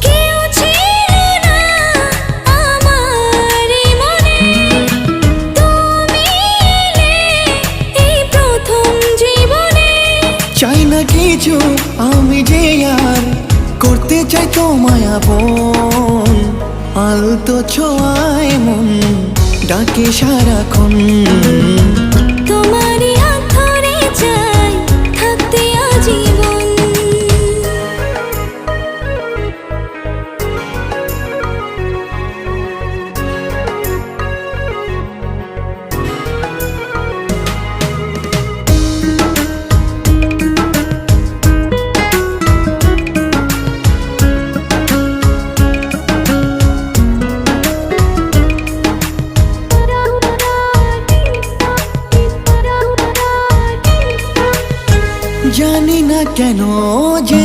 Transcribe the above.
কেউ ছিল না আমার এই মনে, তুমি এলে এই প্রথম জীবনে। চাই না কিছু আমি যে আর করতে চাই তোমায় আপন, আলতো ছোঁয়ায় মন ডাকে সারাক্ষণ। তোমারই হাত ধরে চাই থাকতে আজীবন। জানি না কেন যে